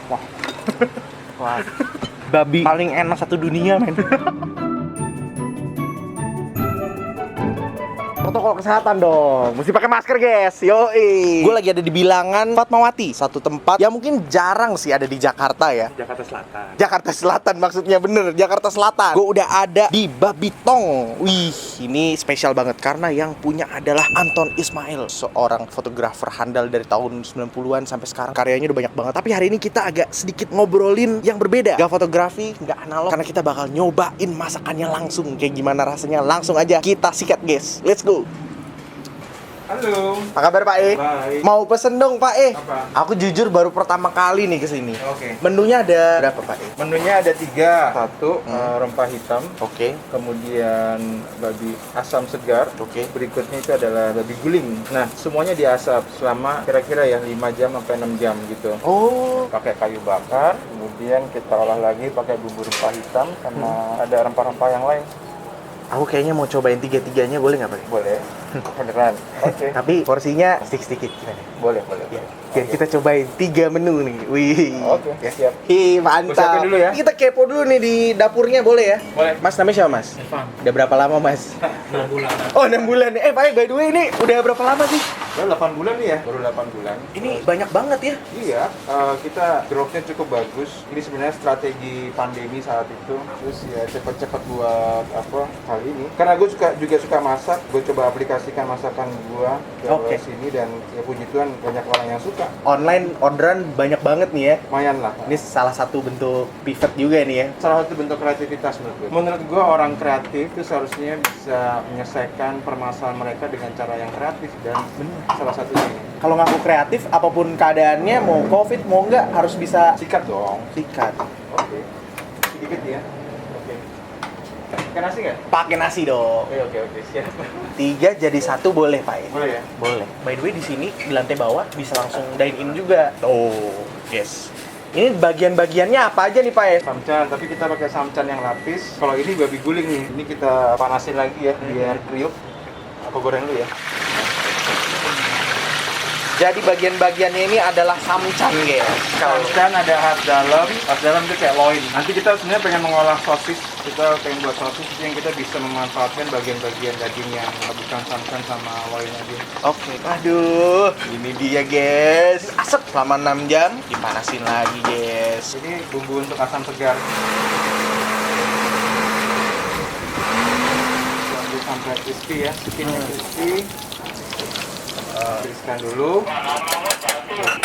Wah. Wah. Babi paling enak satu dunia, men. Protokol kesehatan dong, mesti pakai masker guys, yoi. Gue lagi ada di bilangan Fatmawati, satu tempat yang mungkin jarang sih ada di Jakarta ya. Jakarta Selatan. Jakarta Selatan maksudnya, bener, Jakarta Selatan. Gue udah ada di Babitong. Wih, ini spesial banget karena yang punya adalah Anton Ismail, seorang fotografer handal dari tahun 90-an sampai sekarang. Karyanya udah banyak banget. Tapi hari ini kita agak sedikit ngobrolin yang berbeda. Gak fotografi, gak analog, karena kita bakal nyobain masakannya langsung. Kayak gimana rasanya, langsung aja kita sikat guys. Let's go. Halo. Apa kabar Pak E? Baik. Mau pesen dong Pak E? Apa? Aku jujur baru pertama kali nih kesini. Oke. Menunya ada berapa Pak E? Menunya ada 3. Satu, rempah hitam. Oke. Kemudian babi asam segar. Oke. Berikutnya itu adalah babi guling. Nah, semuanya diasap selama kira-kira ya 5 jam sampai 6 jam gitu. Oh. Pakai kayu bakar, kemudian kita olah lagi pakai bumbu rempah hitam sama ada rempah-rempah yang lain. Aku kayaknya mau cobain tiga-tiganya, boleh nggak Pak E? Boleh. Beneran. Oke. Tapi porsinya sedikit-sedikit gimana? Boleh, boleh. Ya, biar kita cobain 3 menu nih. Wih. Oke, Ya. siap. Hi, Gua mantap. siapin dulu ya. Kita kepo dulu nih di dapurnya, boleh ya? Boleh. Mas, namanya siapa Mas? Evan, Udah berapa lama Mas? 6 bulan. Oh, 6 bulan. Pak E, by the way ini udah berapa lama sih? Udah 8 bulan nih ya? Baru 8 bulan. Ini banyak banget ya. Iya, kita growth-nya cukup bagus. Ini sebenarnya strategi pandemi saat itu. Terus ya cepet-cepet buat apa hal ini. Karena gue juga suka masak, gue coba aplikasikan masakan gue ke Oke. sini dan ya puji Tuhan banyak orang yang suka. Online orderan banyak banget nih ya. Lumayan lah. Ini salah satu bentuk pivot juga nih ya. Salah satu bentuk kreativitas menurut gue. Menurut gue orang kreatif itu seharusnya bisa menyelesaikan permasalahan mereka dengan cara yang kreatif dan salah satunya ini. Kalau ngaku kreatif, apapun keadaannya, mau COVID, mau enggak, harus bisa Sikat dong. sikat. Oke. Sedikit ya. Oke. Pakai nasi nggak? Pakai nasi dong. Oke, siap. 3 jadi 1 boleh, Pak E? Boleh ya? Boleh. By the way, di sini di lantai bawah bisa langsung dine in juga. Oh, yes. Ini bagian-bagiannya apa aja nih, Pak E? Samcan, tapi kita pakai samcan yang lapis. Kalau ini babi guling nih, ini kita panasin lagi ya, biar kriuk. Aku goreng dulu ya. Jadi bagian-bagiannya ini adalah samcan, guys. Samcan ada khas dalam itu kayak loin. Nanti kita sebenarnya pengen mengolah sosis, kita pengen buat sosis yang kita bisa memanfaatkan bagian-bagian daging yang bukan samcan sama loin aja. Oke, aduh, ini dia guys. Asap selama 6 jam, dipanasin lagi guys. Ini bumbu untuk asam segar. Lanjut sampai crispy ya, skinnya crispy. Tiriskan dulu.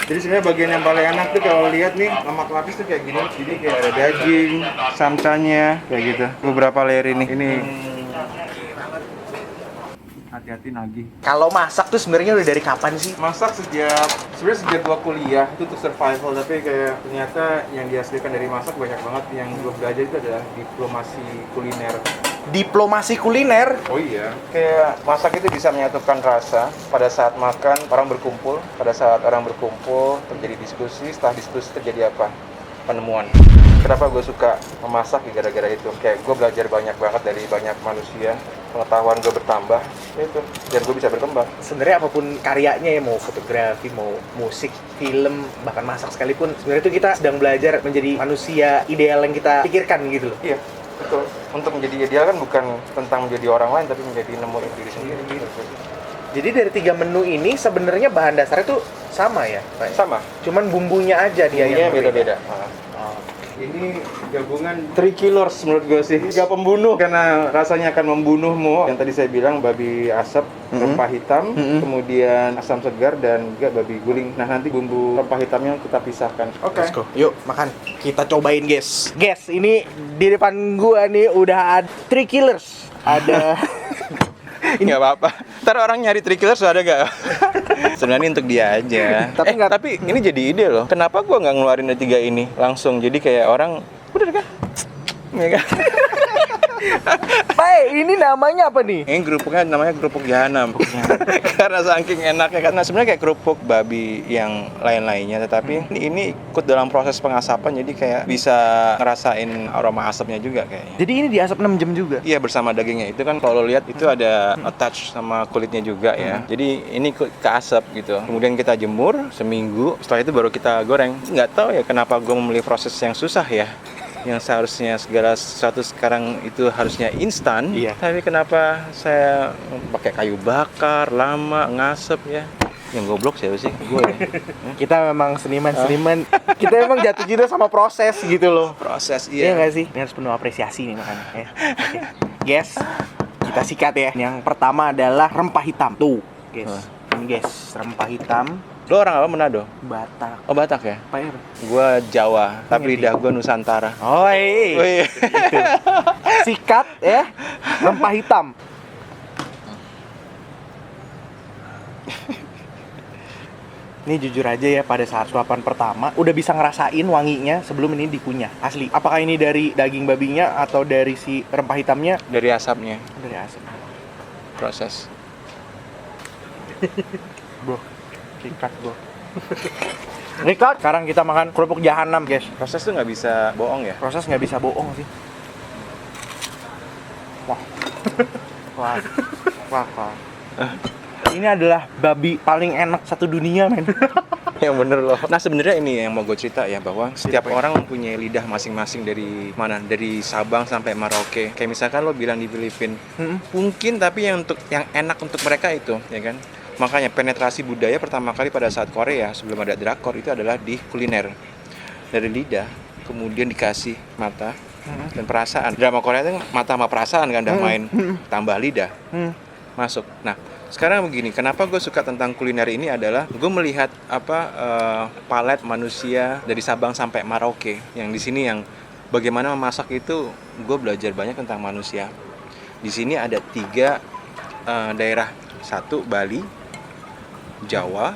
Jadi sebenarnya bagian yang paling enak tuh kalau lihat nih lemak lapis tuh kayak gini. Jadi kayak ada daging, samcannya kayak gitu. Beberapa layer ini. Ini hati-hati nagih. Kalau masak tuh sebenarnya udah dari kapan sih? Masak sebenarnya sejak gua kuliah itu untuk survival, tapi kayak ternyata yang dihasilkan dari masak banyak banget. Yang gua belajar itu adalah diplomasi kuliner. Diplomasi kuliner. Oh iya, kayak masak itu bisa menyatukan rasa. Pada saat makan orang berkumpul, pada saat orang berkumpul terjadi diskusi, setelah diskusi terjadi apa? Penemuan. Kenapa gue suka memasak ya gara-gara itu. Kayak gue belajar banyak banget dari banyak manusia, pengetahuan gue bertambah, itu dan gue bisa berkembang. Sebenarnya apapun karyanya ya, mau fotografi, mau musik, film, bahkan masak sekalipun, sebenarnya itu kita sedang belajar menjadi manusia ideal yang kita pikirkan gitu loh. Iya, betul. Untuk menjadi ideal kan bukan tentang menjadi orang lain, tapi menjadi nemuin diri sendiri. Jadi dari 3 menu ini sebenarnya bahan dasarnya tuh sama ya, Pak? Sama, Cuman bumbunya aja dia bumbunya yang beda-beda. Oh. Ini gabungan 3 killers menurut gue sih. 3 pembunuh karena rasanya akan membunuhmu. Yang tadi saya bilang babi asap, rempah hitam, kemudian asam segar dan juga babi guling. Nah, nanti bumbu rempah hitamnya kita pisahkan. Oke. Let's go. Yuk, makan. Kita cobain, guys. Guys, ini di depan gua nih udah ada 3 killers. Ada Nggak apa-apa. Ntar orang nyari trikillers ada gak? Sebenarnya untuk dia aja. Tapi ini jadi ide loh. Kenapa gua nggak ngeluarin dari 3 ini langsung? Jadi kayak orang udah kan? Ya kan? Pai, ini namanya apa nih? Ini kerupuknya namanya kerupuk jahanam. Karena saking enaknya, karena sebenarnya kayak kerupuk babi yang lain-lainnya, tetapi ini ikut dalam proses pengasapan, jadi kayak bisa ngerasain aroma asapnya juga kayaknya. Jadi ini diasap 6 jam juga? Iya, bersama dagingnya itu kan kalau lo lihat itu ada attach sama kulitnya juga ya. Jadi ini keasap gitu. Kemudian kita jemur seminggu, setelah itu baru kita goreng. Nggak tahu ya kenapa gue memilih proses yang susah ya. Yang seharusnya segala sesuatu sekarang itu harusnya instan. Iya. Tapi kenapa saya pakai kayu bakar, lama, ngasep ya. Yang goblok siapa sih? Gue ya. Kita memang seniman-seniman. Kita memang jatuh cinta sama proses gitu loh. Proses, Iya iya. nggak sih? Ini harus penuh apresiasi nih makanya. Ya. Oke. Guys, kita sikat ya. Yang pertama adalah rempah hitam. Tuh, guys. Ini guys, rempah hitam. Lo orang apa, Manado? Batak. Oh, Batak ya? Apa ya? Gua Jawa, tapi Ngerti. lidah gua Nusantara. Oh iya. Gitu. Sikat ya, rempah hitam. Ini jujur aja ya, pada saat suapan pertama udah bisa ngerasain wanginya sebelum ini dikunyah. Asli. Apakah ini dari daging babinya atau dari si rempah hitamnya? Dari asapnya, Dari asap. proses. Bro, sikat bro. Sikat. Sekarang kita makan kerupuk jahanam guys. Proses tuh nggak bisa bohong ya? Proses nggak bisa bohong sih. Wah. Wah. Wah. Wah. Ini adalah babi paling enak satu dunia, men. Yang bener loh. Nah sebenarnya ini yang mau gue cerita ya, bahwa setiap orang punya lidah masing-masing dari mana, dari Sabang sampai Merauke. Kayak misalkan lo bilang di Filipina, mungkin tapi yang enak untuk mereka itu, ya kan? Makanya penetrasi budaya pertama kali pada saat Korea sebelum ada drakor itu adalah di kuliner. Dari lidah, kemudian dikasih mata dan perasaan. Drama Korea itu mata sama perasaan kan udah main, tambah lidah masuk. Nah sekarang begini, kenapa gue suka tentang kuliner ini adalah gue melihat palet manusia dari Sabang sampai Merauke yang di sini, yang bagaimana memasak itu gue belajar banyak tentang manusia. Di sini ada 3 daerah, 1 Bali, Jawa,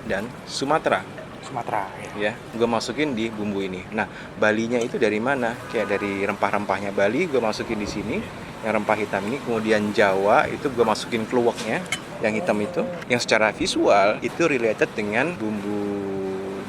dan Sumatera. Sumatera ya. Ya, gue masukin di bumbu ini. Nah, Balinya itu dari mana? Kayak dari rempah-rempahnya Bali gue masukin di sini, yang rempah hitam ini. Kemudian Jawa itu gue masukin keluaknya, yang hitam itu, yang secara visual itu related dengan bumbu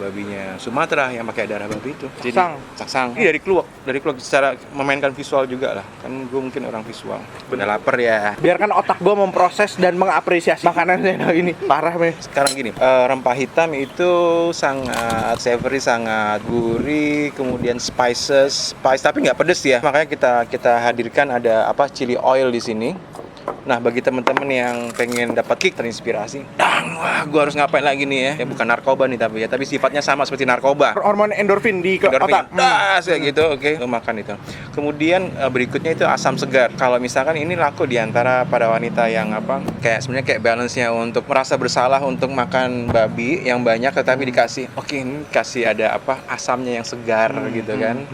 babinya Sumatera yang pakai darah babi itu. Jadi saksang. Ini dari keluak secara memainkan visual juga lah. Kan gue mungkin orang visual. Udah lapar ya. Biarkan otak gue memproses dan mengapresiasi makanan saya ini. Parah, men. Sekarang gini, rempah hitam itu sangat savory, sangat gurih, kemudian spice tapi nggak pedes ya. Makanya kita hadirkan ada chili oil di sini. Nah, bagi teman-teman yang pengen dapat kick, terinspirasi, wah, gue harus ngapain lagi nih ya? Ya bukan narkoba nih tapi sifatnya sama seperti narkoba. Hormon endorfin di Endorfin. otak. Kayak gitu, oke, lo makan itu. Kemudian berikutnya itu asam segar. Kalau misalkan ini laku di antara para wanita yang sebenarnya kayak balance-nya untuk merasa bersalah untuk makan babi yang banyak, tetapi dikasih, ini kasih ada asamnya yang segar gitu kan.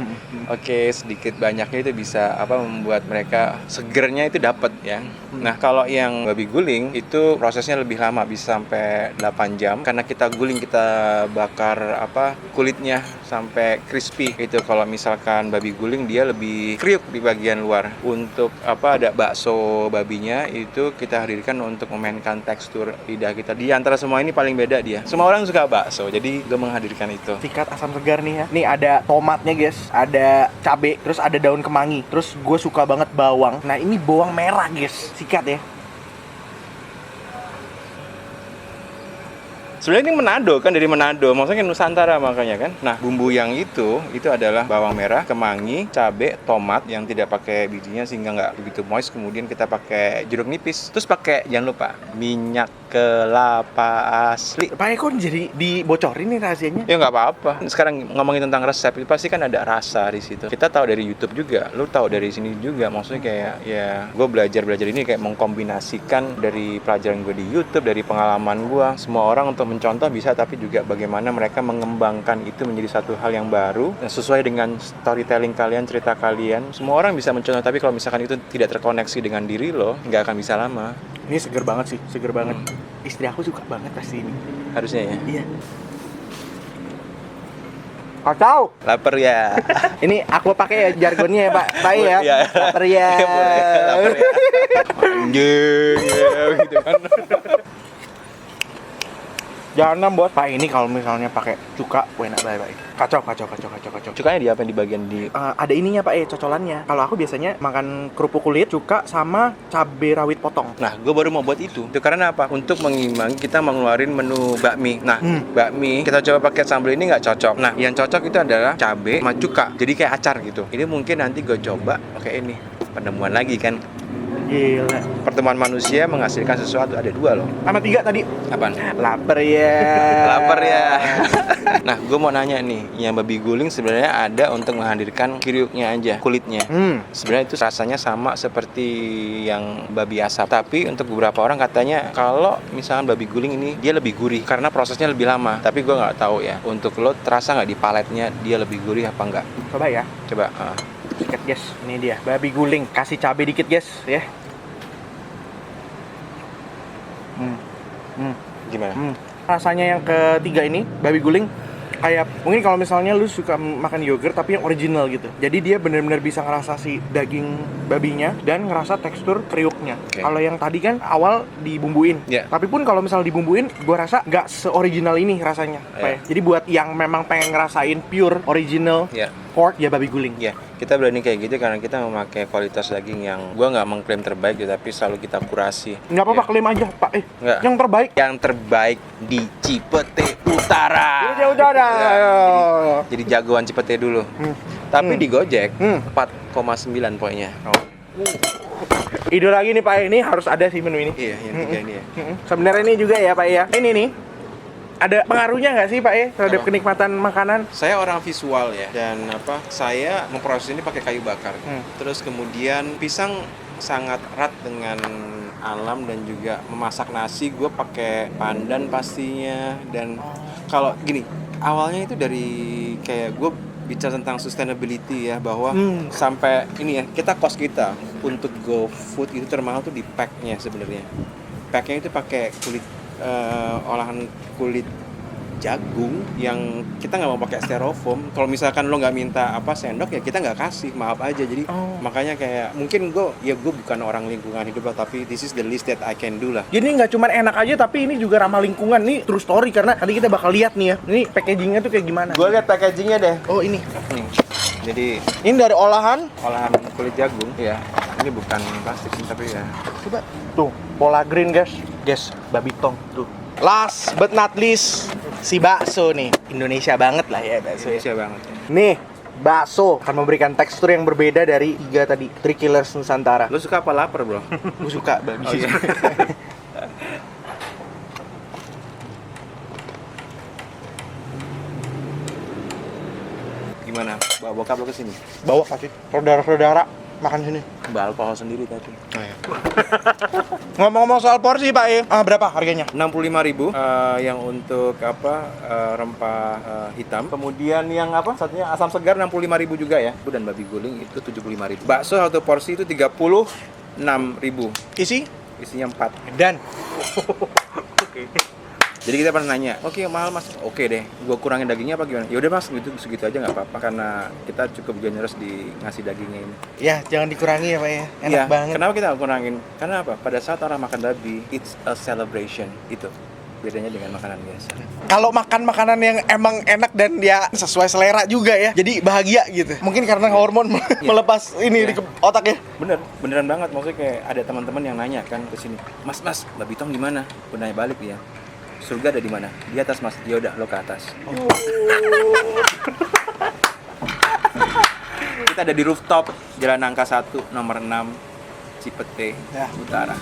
Oke, sedikit banyaknya itu bisa membuat mereka segernya itu dapat ya. Nah, kalau yang babi guling itu prosesnya lebih lama, bisa sampai 8 jam karena kita guling, kita bakar kulitnya sampai crispy. Itu kalau misalkan babi guling dia lebih kriuk di bagian luar. Untuk ada bakso babinya itu kita hadirkan untuk memainkan tekstur lidah kita. Di antara semua ini paling beda dia. Semua orang suka bakso, jadi gue menghadirkan itu. Sikat asam segar nih ya. Nih ada tomatnya guys, ada cabe, terus ada daun kemangi. Terus gue suka banget bawang. Nah ini bawang merah guys. Sikat ya. Sebenarnya ini Manado kan, dari Manado, maksudnya Nusantara makanya kan. Nah, bumbu yang itu adalah bawang merah, kemangi, cabe, tomat yang tidak pakai bijinya sehingga nggak begitu moist. Kemudian kita pakai jeruk nipis. Terus pakai, jangan lupa, minyak kelapa asli. Pak Eko jadi dibocorin nih rahasianya. Ya nggak apa-apa. Sekarang ngomongin tentang resep, itu pasti kan ada rasa di situ. Kita tahu dari YouTube juga, lu tahu dari sini juga. Maksudnya kayak ya, gue belajar ini kayak mengkombinasikan dari pelajaran gue di YouTube, dari pengalaman gue. Semua orang untuk mencontoh bisa, tapi juga bagaimana mereka mengembangkan itu menjadi satu hal yang baru yang sesuai dengan storytelling kalian, cerita kalian. Semua orang bisa mencontoh, tapi kalau misalkan itu tidak terkoneksi dengan diri lo, nggak akan bisa lama. Ini seger banget sih, seger banget. Istri aku suka banget pasti ini. Harusnya ya. Iya. Kacau. Lapar ya. Ini aku pakai ya jargonnya ya Pak. Baik ya. Iya. Lapar ya. Iya, boleh. Lapar ya. Anjing ya, gitu kan. Jangan bos. Pak ini kalau misalnya pakai cuka, enak banget Pak. Kacau. Cukanya di apa di bagian di Ada ininya Pak cocolannya. Kalau aku biasanya makan kerupuk kulit, cuka sama cabai rawit potong. Nah, gue baru mau buat itu. Itu karena apa? Untuk mengimbangi kita mengeluarin menu bakmi. Nah, bakmi kita coba pakai sambal ini nggak cocok. Nah, yang cocok itu adalah cabai sama cuka. Jadi kayak acar gitu. Ini mungkin nanti gue coba pakai ini. Penemuan lagi kan. Gila. Pertemuan manusia menghasilkan sesuatu ada 2 loh. Sama 3 tadi. Apaan? Lapar ya. Lapar ya. Nah, gue mau nanya nih, yang babi guling sebenarnya ada untuk menghadirkan kriuknya aja, kulitnya. Sebenarnya itu rasanya sama seperti yang babi asap. Tapi untuk beberapa orang katanya kalau misalnya babi guling ini dia lebih gurih karena prosesnya lebih lama. Tapi gue nggak tahu ya. Untuk lo terasa nggak di paletnya dia lebih gurih apa enggak? Coba ya. Coba. Dikit guys, ini dia babi guling. Kasih cabai dikit guys ya. Gimana? Rasanya yang ketiga ini babi guling kayak mungkin kalau misalnya lu suka makan yogurt tapi yang original gitu. Jadi dia benar-benar bisa ngerasa si daging babinya dan ngerasa tekstur kriuknya. Okay. Kalau yang tadi kan awal dibumbuin. Yeah. Tapi pun kalau misal dibumbuin, gua rasa nggak se-original ini rasanya. Yeah. Jadi buat yang memang pengen ngerasain pure original Yeah. pork ya babi guling. Ya, kita berani kayak gitu karena kita memakai kualitas daging yang gua nggak mengklaim terbaik, tapi selalu kita kurasi. Nggak apa-apa, Ya. klaim aja Pak. Nggak. Yang terbaik. Yang terbaik di Cipete Utara. Ini udara. Ya, jadi jagoan Cipete dulu. Tapi di Gojek 4,9 poinnya. Ide lagi nih Pak, ini harus ada sih menu ini. Iya, yang 3 ini ya. Sebenarnya ini juga ya Pak ya. Ini nih. Ada pengaruhnya nggak sih Pak ya terhadap Apa? kenikmatan makanan? Saya orang visual ya, dan saya memproses ini pakai kayu bakar. Terus kemudian pisang sangat erat dengan alam dan juga memasak nasi gue pakai pandan pastinya. Dan kalau gini, awalnya itu dari kayak gue bicara tentang sustainability ya, bahwa sampai ini ya, kita cost kita untuk go food itu termahal tuh di packnya sebenarnya. Packnya itu pakai kulit olahan kulit jagung yang kita nggak mau pakai styrofoam. Kalau misalkan lo nggak minta sendok ya kita nggak kasih, maaf aja. Jadi makanya kayak mungkin gue bukan orang lingkungan hidup lah, tapi this is the least that I can do lah. Jadi nggak cuma enak aja tapi ini juga ramah lingkungan. Nih true story karena nanti kita bakal lihat nih ya. Ini packagingnya tuh kayak gimana? Gue lihat packagingnya deh. Oh ini. Jadi Ini dari olahan. kulit jagung ya. Ini bukan plastik sih, tapi ya. Coba tuh pola green guys. Guys, babi tong tuh. Last but not least si bakso nih. Indonesia banget lah ya bakso. Indonesia banget. Nih bakso akan memberikan tekstur yang berbeda dari 3 tadi. Three Killers Nusantara. Lo suka apa lapar bro? Gue suka babi. Oh, iya. Gimana? Bawa bokap lo kesini? Bawa kasih saudara-saudara makan sini. Mbak alkohol sendiri tadi. Ngomong-ngomong soal porsi Pak ya, berapa harganya? 65.000 yang untuk rempah hitam. Kemudian yang satunya asam segar 65.000 juga ya. Dan babi guling itu 75.000. Bakso satu porsi itu 36.000. Isinya 4. Dan Jadi kita pernah nanya, oke mahal mas, oke deh, gua kurangin dagingnya apa gimana? Ya udah mas, segitu aja nggak apa-apa karena kita cukup generous di ngasih dagingnya ini. ya jangan dikurangi ya Pak ya, enak Ya, banget. kenapa kita kurangin? Karena apa? Pada saat orang makan babi, it's a celebration. Itu bedanya dengan makanan biasa. Kalau makan makanan yang emang enak dan dia sesuai selera juga ya, jadi bahagia gitu. Mungkin karena hormon melepas ini di otak ya. Beneran banget. Maksudnya kayak ada teman-teman yang nanya kan ke sini, mas, babi tong di mana? Gue nanya balik ya. Surga ada di mana? Di atas mas. Ya udah lo ke atas. Kita ada di rooftop Jalan Nangka 1 nomor 6 Cipete Utara.